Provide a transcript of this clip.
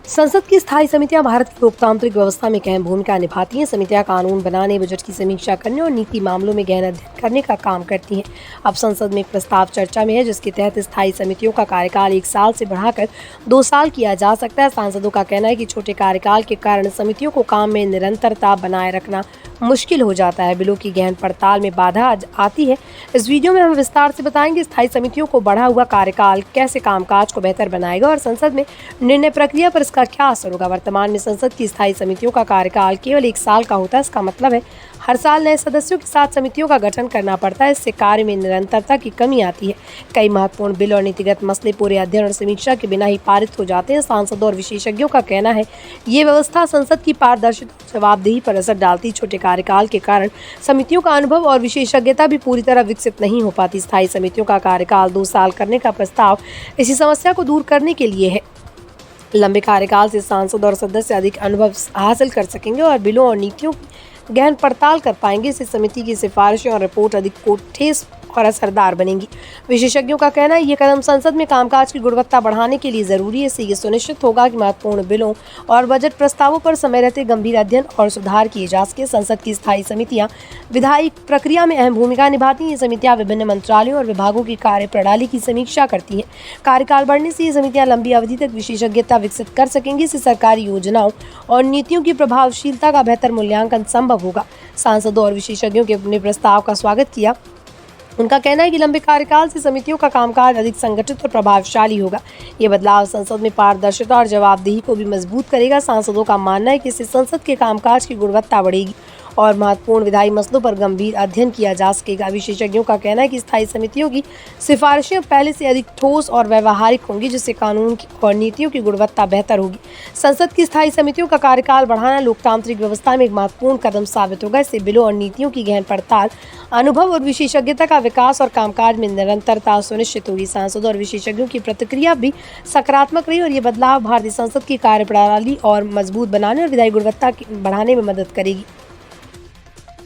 संसद की स्थायी समितियां भारत की लोकतांत्रिक व्यवस्था में अहम भूमिका निभाती हैं। समितियां कानून बनाने, बजट की समीक्षा करने और नीति मामलों में गहन अध्ययन करने का काम करती हैं। अब संसद में एक प्रस्ताव चर्चा में है जिसके तहत स्थायी समितियों का कार्यकाल 1 साल से बढ़ाकर 2 साल किया जा सकता है। सांसदों का कहना है कि छोटे कार्यकाल के कारण समितियों को काम में निरंतरता बनाए रखना मुश्किल हो जाता है। बिलों की गहन पड़ताल में बाधा आती है। इस वीडियो में हम विस्तार से बताएंगे स्थायी समितियों को बढ़ा हुआ कार्यकाल कैसे कामकाज को बेहतर बनाएगा और संसद में निर्णय प्रक्रिया पर इसका क्या असर होगा। वर्तमान में संसद की स्थायी समितियों का कार्यकाल केवल 1 साल का होता है। इसका मतलब है हर साल नए सदस्यों के साथ समितियों का गठन करना पड़ता है। इससे कार्य में निरंतरता की कमी आती है। कई महत्वपूर्ण बिल और नीतिगत मसले पूरे अध्ययन और समीक्षा के बिना ही पारित हो जाते हैं। सांसदों और विशेषज्ञों का कहना है ये व्यवस्था संसद की पारदर्शिता और जवाबदेही पर असर डालती। छोटे कार्यकाल के कारण समितियों का अनुभव और विशेषज्ञता भी पूरी तरह विकसित नहीं हो पाती। स्थायी समितियों का कार्यकाल 2 साल करने का प्रस्ताव इसी समस्या को दूर करने के लिए है। लंबे कार्यकाल से सांसद और सदस्य अधिक अनुभव हासिल कर सकेंगे और बिलों और नीतियों की गहन पड़ताल कर पाएंगे। इससे समिति की सिफारिशें और रिपोर्ट अधिक ठोस और असरदार बनेंगी। विशेषज्ञों का कहना है ये कदम संसद में कामकाज की गुणवत्ता बढ़ाने के लिए जरूरी है। इससे ये सुनिश्चित होगा कि महत्वपूर्ण बिलों और बजट प्रस्तावों पर समय रहते गंभीर अध्ययन और सुधार किए जा सके। संसद की स्थायी समितियां विधायी प्रक्रिया में अहम भूमिका निभाती हैं। ये समितियां विभिन्न मंत्रालयों और विभागों की कार्य प्रणाली की समीक्षा करती हैं। कार्यकाल बढ़ने से ये समितियां लंबी अवधि तक विशेषज्ञता विकसित कर सकेंगी। इससे सरकारी योजनाओं और नीतियों की प्रभावशीलता का बेहतर मूल्यांकन संभव होगा। सांसदों और विशेषज्ञों के अपने प्रस्ताव का स्वागत किया। उनका कहना है कि लंबे कार्यकाल से समितियों का कामकाज अधिक संगठित और प्रभावशाली होगा। ये बदलाव संसद में पारदर्शिता और जवाबदेही को भी मजबूत करेगा। सांसदों का मानना है कि इससे संसद के कामकाज की गुणवत्ता बढ़ेगी और महत्वपूर्ण विधायी मसलों पर गंभीर अध्ययन किया जा सकेगा। विशेषज्ञों का कहना है कि स्थायी समितियों की सिफारिशें पहले से अधिक ठोस और व्यवहारिक होंगी, जिससे कानून की और नीतियों की गुणवत्ता बेहतर होगी। संसद की स्थायी समितियों का कार्यकाल बढ़ाना लोकतांत्रिक व्यवस्था में एक महत्वपूर्ण कदम साबित होगा। इससे बिलों और नीतियों की गहन पड़ताल, अनुभव और विशेषज्ञता का विकास और कामकाज में निरंतरता सुनिश्चित होगी। सांसदों और विशेषज्ञों की प्रतिक्रिया भी सकारात्मक रही और ये बदलाव भारतीय संसद की कार्यप्रणाली और मजबूत बनाने और विधायी गुणवत्ता बढ़ाने में मदद करेगी।